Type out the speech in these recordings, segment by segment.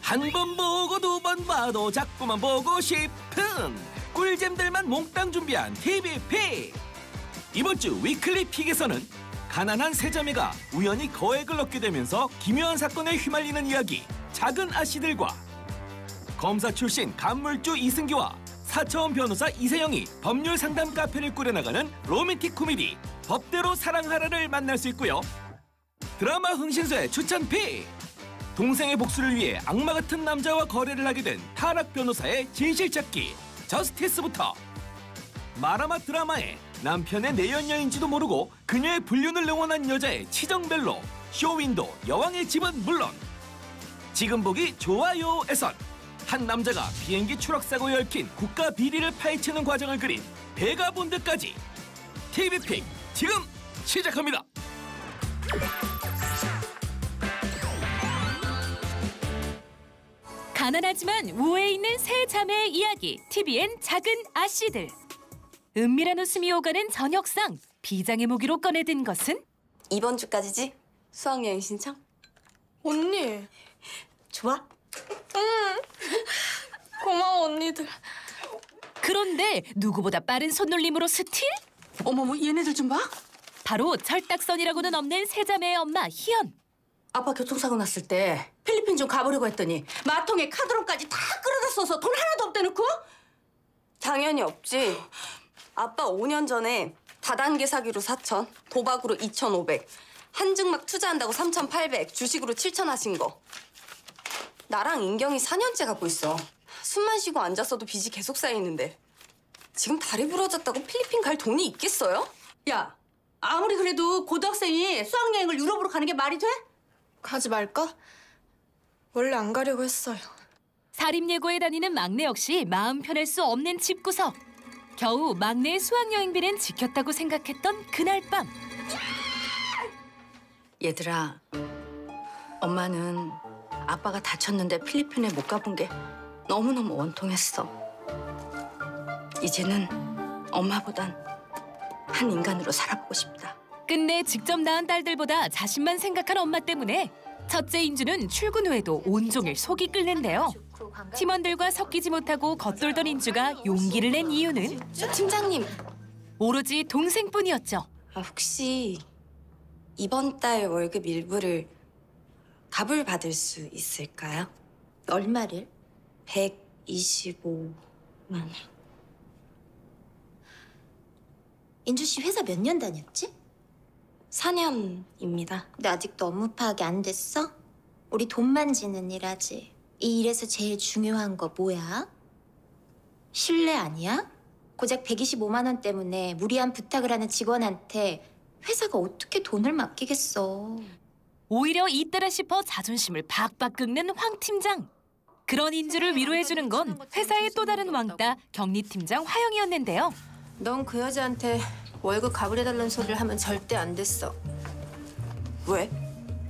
한 번 보고 두 번 봐도 자꾸만 보고 싶은 꿀잼들만 몽땅 준비한 TV픽. 이번 주 위클리 픽에서는 가난한 세 자매가 우연히 거액을 얻게 되면서 기묘한 사건에 휘말리는 이야기 작은 아씨들과 검사 출신 간물주 이승기와 사차원 변호사 이세영이 법률 상담 카페를 꾸려나가는 로맨틱 코미디 법대로 사랑하라를 만날 수 있고요. 드라마 흥신소의 추천픽! 동생의 복수를 위해 악마 같은 남자와 거래를 하게 된 타락 변호사의 진실 찾기 저스티스부터 마라마 드라마에 남편의 내연녀인지도 모르고 그녀의 불륜을 응원한 여자의 치정벨로 쇼윈도 여왕의 집은 물론 지금 보기 좋아요에선 한 남자가 비행기 추락사고에 얽힌 국가 비리를 파헤치는 과정을 그린 베가본드까지 TV픽 지금 시작합니다. 가난하지만 우애에 있는 세 자매의 이야기 TVN 작은 아씨들. 은밀한 웃음이 오가는 저녁상 비장의 무기로 꺼내든 것은 이번 주까지지? 수학여행 신청? 언니. 좋아? 응. 고마워 언니들. 그런데 누구보다 빠른 손놀림으로 스틸? 어머머 얘네들 좀 봐. 바로 철딱선이라고는 없는 세 자매의 엄마 희연. 아빠 교통사고 났을 때 필리핀 좀 가보려고 했더니 마통에 카드론까지 다 끌어다 써서 돈 하나도 없대놓고? 당연히 없지. 아빠 5년 전에 다단계 사기로 4천, 도박으로 2,500, 한증막 투자한다고 3,800, 주식으로 7천 하신 거. 나랑 인경이 4년째 갖고 있어. 숨만 쉬고 앉았어도 빚이 계속 쌓이는데 지금 다리 부러졌다고 필리핀 갈 돈이 있겠어요? 야, 아무리 그래도 고등학생이 수학여행을 유럽으로 가는 게 말이 돼? 가지 말까? 원래 안 가려고 했어요. 사립예고에 다니는 막내 역시 마음 편할 수 없는 집구석. 겨우 막내의 수학여행비는 지켰다고 생각했던 그날 밤. 얘들아, 엄마는 아빠가 다쳤는데 필리핀에 못 가본 게 너무너무 원통했어. 이제는 엄마보단 한 인간으로 살아보고 싶다. 끝내 직접 낳은 딸들보다 자신만 생각한 엄마 때문에 첫째 인주는 출근 후에도 온종일 속이 끓는데요. 팀원들과 섞이지 못하고 겉돌던 인주가 용기를 낸 이유는 팀장님, 오로지 동생뿐이었죠. 혹시 이번 달 월급 일부를 갑을 받을 수 있을까요? 얼마를? 125만 원. 인주 씨 회사 몇 년 다녔지? 4년입니다. 근데 아직도 업무 파악이 안 됐어? 우리 돈만 지는 일 하지. 이 일에서 제일 중요한 거 뭐야? 신뢰 아니야? 고작 125만 원 때문에 무리한 부탁을 하는 직원한테 회사가 어떻게 돈을 맡기겠어. 오히려 이따라 싶어 자존심을 박박 긁는 황 팀장. 그런 인주를 위로해주는 건 회사의 또 다른 왕따 격리팀장 화영이었는데요. 넌 그 여자한테 월급 가불해달라는 소리를 하면 절대 안 됐어. 왜?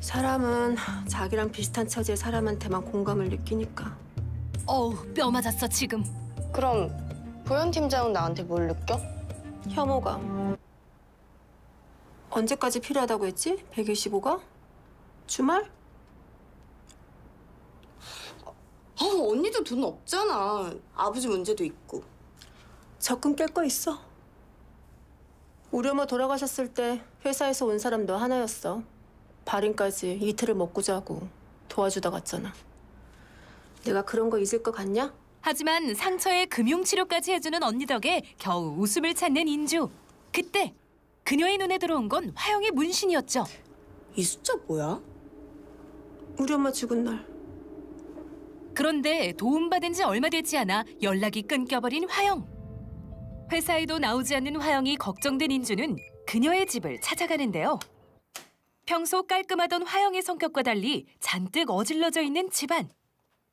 사람은 자기랑 비슷한 처지의 사람한테만 공감을 느끼니까. 어우, 뼈 맞았어 지금. 그럼 보현 팀장은 나한테 뭘 느껴? 혐오감. 언제까지 필요하다고 했지? 125가? 주말? 언니도 돈 없잖아. 아버지 문제도 있고. 적금 깰 거 있어. 우리 엄마 돌아가셨을 때 회사에서 온 사람 너 하나였어. 발인까지 이틀을 먹고 자고 도와주다 갔잖아. 내가 그런 거 잊을 것 같냐? 하지만 상처에 금융치료까지 해주는 언니 덕에 겨우 웃음을 찾는 인주. 그때 그녀의 눈에 들어온 건 화영의 문신이었죠. 이 숫자 뭐야? 우리 엄마 죽은 날. 그런데 도움받은 지 얼마 되지 않아 연락이 끊겨버린 화영. 회사에도 나오지 않는 화영이 걱정된 인주는 그녀의 집을 찾아가는데요. 평소 깔끔하던 화영의 성격과 달리 잔뜩 어질러져 있는 집안.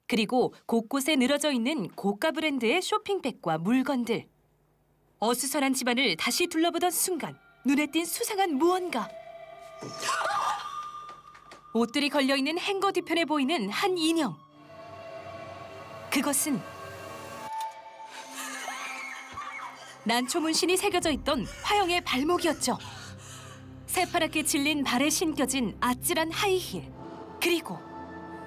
그리고 곳곳에 늘어져 있는 고가 브랜드의 쇼핑백과 물건들. 어수선한 집안을 다시 둘러보던 순간 눈에 띈 수상한 무언가. 옷들이 걸려있는 행거 뒤편에 보이는 한 인형. 그것은 난초 문신이 새겨져 있던 화영의 발목이었죠. 새파랗게 질린 발에 신겨진 아찔한 하이힐. 그리고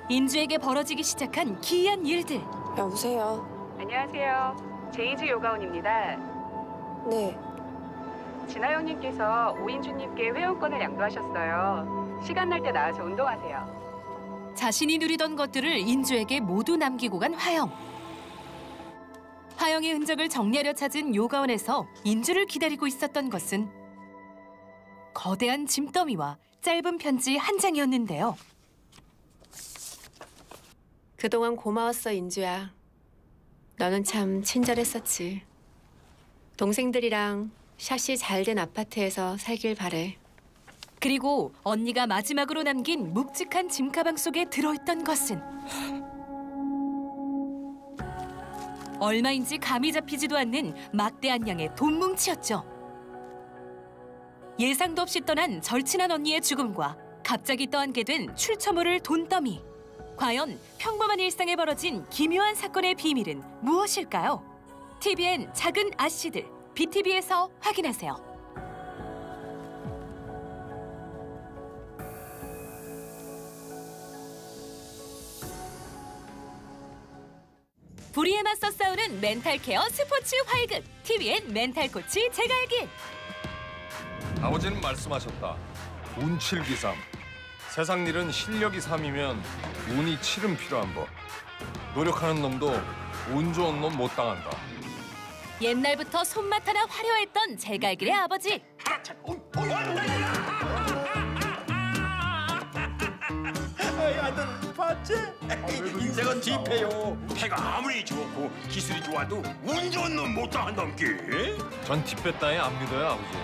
인주에게 벌어지기 시작한 기이한 일들. 여보세요. 안녕하세요. 제이지 요가원입니다. 네. 진아영님께서 오인주님께 회원권을 양도하셨어요. 시간 날 때 나와서 운동하세요. 자신이 누리던 것들을 인주에게 모두 남기고 간 화영. 화영의 흔적을 정리하려 찾은 요가원에서 인주를 기다리고 있었던 것은 거대한 짐더미와 짧은 편지 한 장이었는데요. 그동안 고마웠어, 인주야. 너는 참 친절했었지. 동생들이랑 샷이 잘 된 아파트에서 살길 바래. 그리고 언니가 마지막으로 남긴 묵직한 짐가방 속에 들어있던 것은 얼마인지 감이 잡히지도 않는 막대한 양의 돈 뭉치였죠. 예상도 없이 떠난 절친한 언니의 죽음과 갑자기 떠안게 된 출처 모를 돈더미. 과연 평범한 일상에 벌어진 기묘한 사건의 비밀은 무엇일까요? TVN 작은 아씨들, BTV에서 확인하세요. 불의에 맞서 싸우는 멘탈 케어 스포츠 활극, TVN 멘탈 코치 제갈길. 아버지는 말씀하셨다. 운칠기삼. 세상 일은 실력이 3이면 운이 7은 필요한 법. 노력하는 놈도 운 좋은 놈 못 당한다. 옛날부터 손맛 하나 화려했던 제갈길의 아버지. 아들 봤지? 인생은 뒷패요. 패가 아무리 좋고 기술이 좋아도 운 좋은 놈 못 당한다께. 전 뒷배 따위 안 믿어요, 아버지.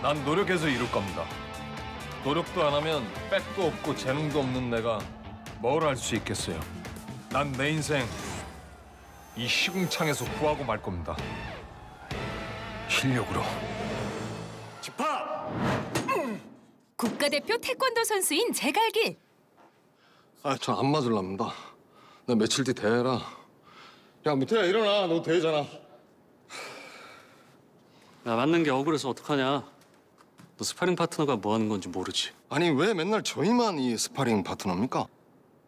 난 노력해서 이룰 겁니다. 노력도 안 하면 백도 없고 재능도 없는 내가 뭘 할 수 있겠어요. 난 내 인생 이 시궁창에서 구하고 말 겁니다. 실력으로. 집합! 국가대표 태권도 선수인 제갈길. 저 안 맞을랍니다. 나 며칠 뒤 대회라. 야, 무태야 일어나. 너 대회잖아. 야, 맞는 게 억울해서 어떡하냐. 너 스파링 파트너가 뭐 하는 건지 모르지. 아니 왜 맨날 저희만 이 스파링 파트너입니까?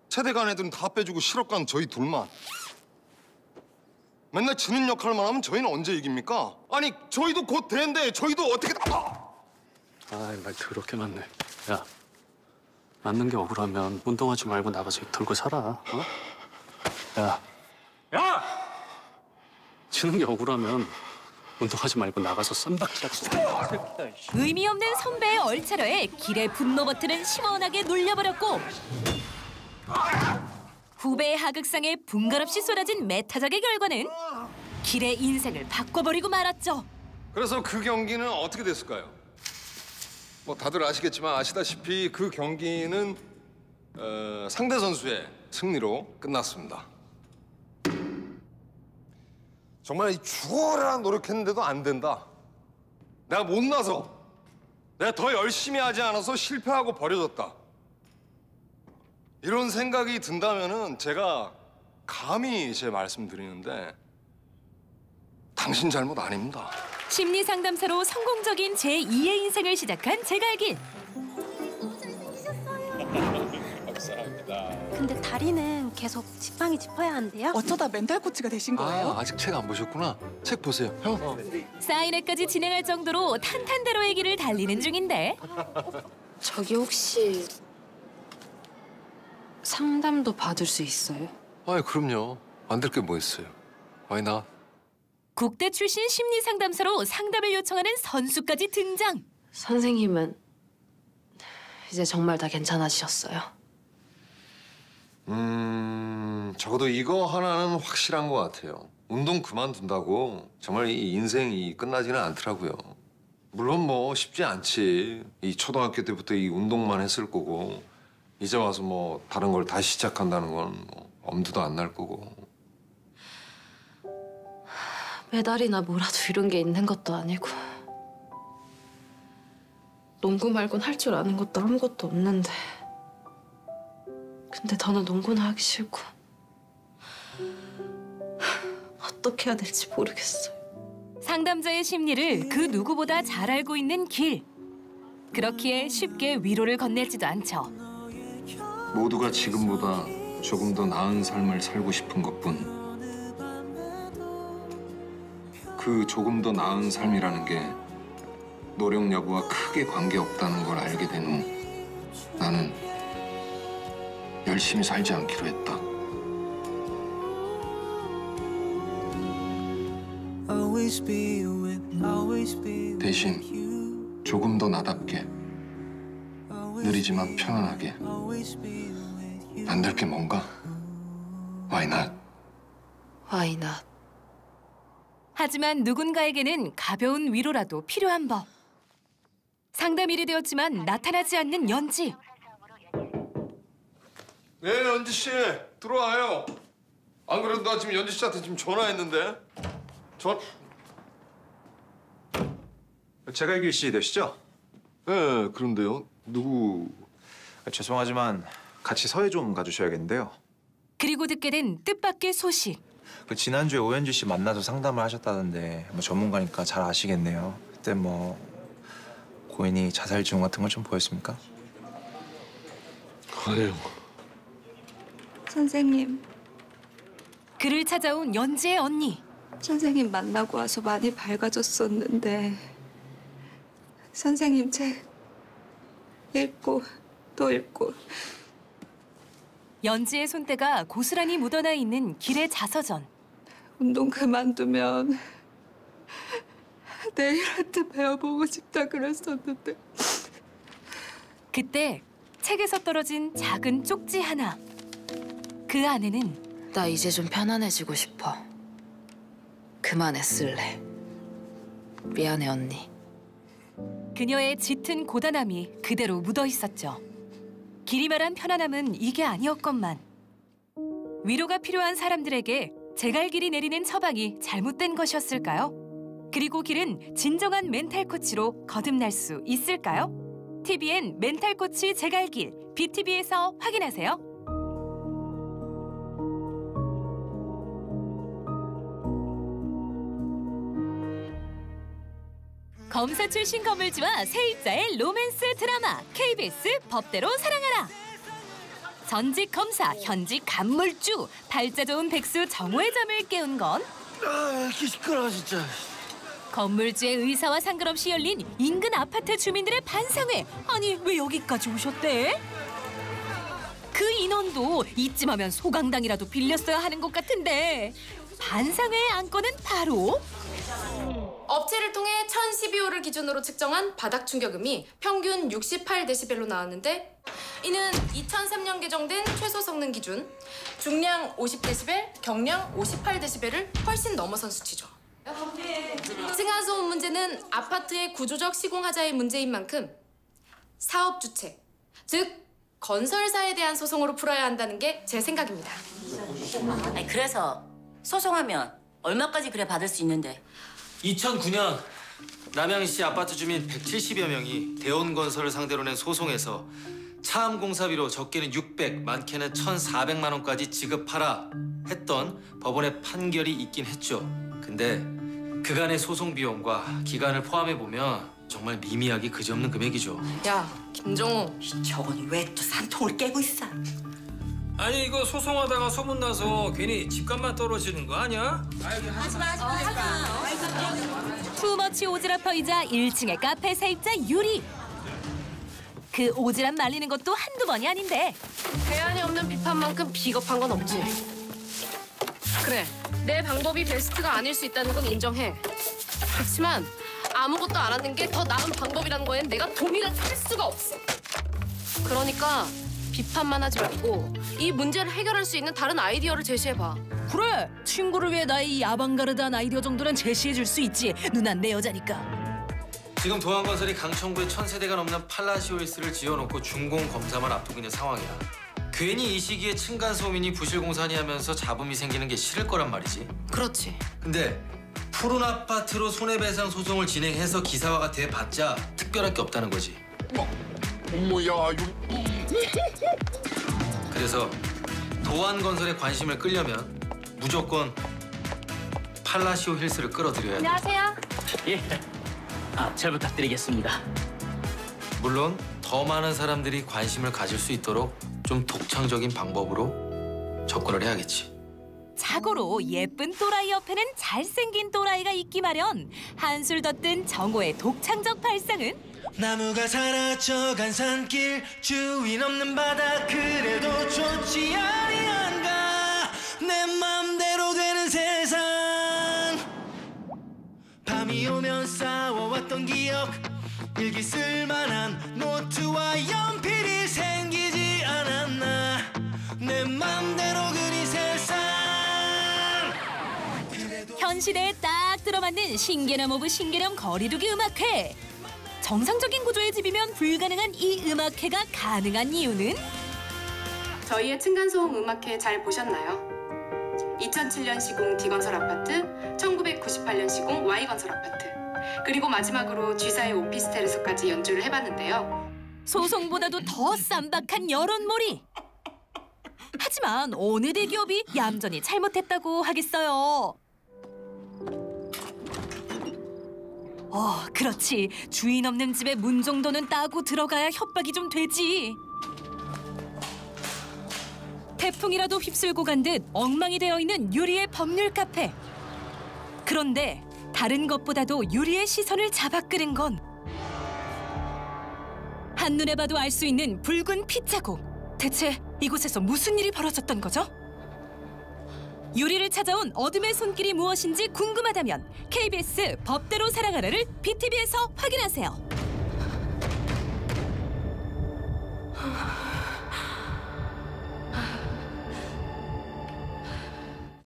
체대간 애들은 다 빼주고 실업간 저희 둘만. 맨날 지는 역할만 하면 저희는 언제 이깁니까? 아니 저희도 곧 대회인데 저희도 어떻게 아이, 말 더럽게 많네. 야, 맞는 게 억울하면 운동하지 말고 나가서 입 털고 살아. 어? 야, 야! 지는 게 억울하면 운동하지 말고 나가서 쌈박질하고. 의미 없는 선배의 얼차려에 길의 분노 버튼은 시원하게 눌려버렸고 후배의 하극상에 분갈없이 쏟아진 메타적의 결과는 길의 인생을 바꿔버리고 말았죠. 그래서 그 경기는 어떻게 됐을까요? 뭐 다들 아시다시피 그 경기는 상대 선수의 승리로 끝났습니다. 정말 죽어라 노력했는데도 안 된다. 내가 못나서 내가 더 열심히 하지 않아서 실패하고 버려졌다. 이런 생각이 든다면은 제가 감히 제 말씀드리는데 당신 잘못 아닙니다. 심리 상담사로 성공적인 제2의 인생을 시작한 제갈길. 근데 다리는 계속 지팡이 짚어야 한대요? 어쩌다 멘탈 코치가 되신 거예요? 아직 책 안 보셨구나. 책 보세요. 형. 사인회까지 진행할 정도로 탄탄대로의 길을 달리는 중인데 저기 혹시 상담도 받을 수 있어요? 그럼요. 안 될 게 뭐 있어요. 나. 국대 출신 심리 상담사로 상담을 요청하는 선수까지 등장. 선생님은 이제 정말 다 괜찮아지셨어요? 적어도 이거 하나는 확실한 것 같아요. 운동 그만둔다고 정말 이 인생이 끝나지는 않더라고요. 물론 뭐 쉽지 않지. 이 초등학교 때부터 이 운동만 했을 거고 이제 와서 뭐 다른 걸 다시 시작한다는 건 뭐 엄두도 안 날 거고. 메달이나 뭐라도 이런 게 있는 것도 아니고 농구 말곤 할 줄 아는 것도 아무것도 없는데 근데 더는 농구는 하기 싫고 어떻게 해야 될지 모르겠어요. 상담자의 심리를 그 누구보다 잘 알고 있는 길. 그렇기에 쉽게 위로를 건네지도 않죠. 모두가 지금보다 조금 더 나은 삶을 살고 싶은 것뿐. 그 조금 더 나은 삶이라는 게 노력 여부와 크게 관계없다는 걸 알게 된 후 나는 열심히 살지 않기로 했다. 대신 조금 더 나답게, 느리지만 편안하게 만들 게 뭔가? Why not? Why not? 하지만 누군가에게는 가벼운 위로라도 필요한 법. 상담일이 되었지만 나타나지 않는 연지. 네, 연지 씨 들어와요. 안 그래도 나 지금 연지 씨한테 지금 전화했는데. 제갈길 씨 되시죠? 네, 그런데요. 누구? 죄송하지만 같이 서해 좀 가주셔야겠는데요. 그리고 듣게 된 뜻밖의 소식. 지난주에 오현주 씨 만나서 상담을 하셨다던데 전문가니까 잘 아시겠네요. 그때 고인이 자살 증후 같은 걸 좀 보였습니까? 아니요. 선생님. 그를 찾아온 연지의 언니. 선생님 만나고 와서 많이 밝아졌었는데 선생님 책 읽고 또 읽고. 연지의 손때가 고스란히 묻어나 있는 길의 자서전. 운동 그만두면 내일한테 배워보고 싶다 그랬었는데. 그때 책에서 떨어진 작은 쪽지 하나. 그 안에는 나 이제 좀 편안해지고 싶어. 그만했을래. 미안해 언니. 그녀의 짙은 고단함이 그대로 묻어 있었죠. 길이 말한 편안함은 이게 아니었건만. 위로가 필요한 사람들에게 제갈길이 내리는 처방이 잘못된 것이었을까요? 그리고 길은 진정한 멘탈 코치로 거듭날 수 있을까요? TVN 멘탈 코치 제갈길, BTV에서 확인하세요. 검사 출신 건물주와 세입자의 로맨스 드라마 KBS 법대로 사랑하라. 전직 검사, 현직 간물주, 팔자 좋은 백수 정호의 잠을 깨운 건 시끄러워 진짜. 건물주의 의사와 상관없이 열린 인근 아파트 주민들의 반상회. 아니 왜 여기까지 오셨대? 그 인원도 이쯤하면 소강당이라도 빌렸어야 하는 것 같은데 반상회의 안건은 바로 업체를 통해 1012호를 기준으로 측정한 바닥 충격음이 평균 68데시벨로 나왔는데 이는 2003년 개정된 최소 성능 기준 중량 50데시벨, 경량 58데시벨을 훨씬 넘어선 수치죠. 층간소음 문제는 아파트의 구조적 시공하자의 문제인 만큼 사업 주체, 즉 건설사에 대한 소송으로 풀어야 한다는 게 제 생각입니다. 아니, 그래서 소송하면 얼마까지 그래 받을 수 있는데? 2009년 남양시 아파트 주민 170여 명이 대원건설을 상대로 낸 소송에서 차암 공사비로 적게는 600, 많게는 1,400만 원까지 지급하라 했던 법원의 판결이 있긴 했죠. 근데 그간의 소송 비용과 기간을 포함해보면 정말 미미하기 그지없는 금액이죠. 야, 김정호. 저건 왜 또 산통을 깨고 있어? 아니 이거 소송하다가 소문나서 괜히 집값만 떨어지는 거 아니야? 투머치 오지랖퍼이자 1층의 카페 세입자 유리. 그 오지랖 말리는 것도 한두 번이 아닌데 대안이 없는 비판만큼 비겁한 건 없지. 그래, 내 방법이 베스트가 아닐 수 있다는 건 인정해. 그렇지만 아무것도 안 하는 게 더 나은 방법이라는 거엔 내가 동의를 할 수가 없어. 그러니까 비판만 하지 말고 이 문제를 해결할 수 있는 다른 아이디어를 제시해봐. 그래, 친구를 위해 나의 이 아방가르드한 아이디어 정도는 제시해줄 수 있지. 누난 내 여자니까. 지금 도안건설이 강천구에 1,000세대가 넘는 팔라시오힐스를 지어놓고 준공 검사만 앞두고 있는 상황이야. 괜히 이 시기에 층간소음이니 부실공사니 하면서 잡음이 생기는 게 싫을 거란 말이지. 그렇지. 근데 푸른 아파트로 손해배상 소송을 진행해서 기사화가 돼봤자 특별할 게 없다는 거지. 어머야, 그래서 도안건설에 관심을 끌려면 무조건 팔라시오 힐스를 끌어들여야 돼. 안녕하세요. 예, 잘 부탁드리겠습니다. 물론 더 많은 사람들이 관심을 가질 수 있도록 좀 독창적인 방법으로 접근을 해야겠지. 자고로 예쁜 또라이 옆에는 잘생긴 또라이가 있기 마련. 한술 더 뜬 정호의 독창적 발상은 나무가 사라져간 산길 주인 없는 바다 그래도 좋지 아니한가 내 맘대로 되는 세상 밤이 오면 싸워왔던 기억 일기 쓸만한 노트와 연필이 생기지 않았나 내 맘대로 그리 세상 현 시대에 딱 들어맞는 신개념 오브 신개념 거리두기 음악회. 정상적인 구조의 집이면 불가능한 이 음악회가 가능한 이유는? 저희의 층간소음 음악회 잘 보셨나요? 2007년 시공 D건설 아파트, 1998년 시공 Y건설 아파트, 그리고 마지막으로 G사의 오피스텔에서까지 연주를 해봤는데요. 소송보다도 더 쌈박한 여론몰이. 하지만 어느 대기업이 얌전히 잘못했다고 하겠어요. 그렇지. 주인 없는 집에 문 정도는 따고 들어가야 협박이 좀 되지. 태풍이라도 휩쓸고 간 듯 엉망이 되어 있는 유리의 법률 카페. 그런데 다른 것보다도 유리의 시선을 잡아끄는 건 한눈에 봐도 알 수 있는 붉은 핏자국. 대체 이곳에서 무슨 일이 벌어졌던 거죠? 유리를 찾아온 어둠의 손길이 무엇인지 궁금하다면 KBS 법대로 살아가라를 BTV에서 확인하세요.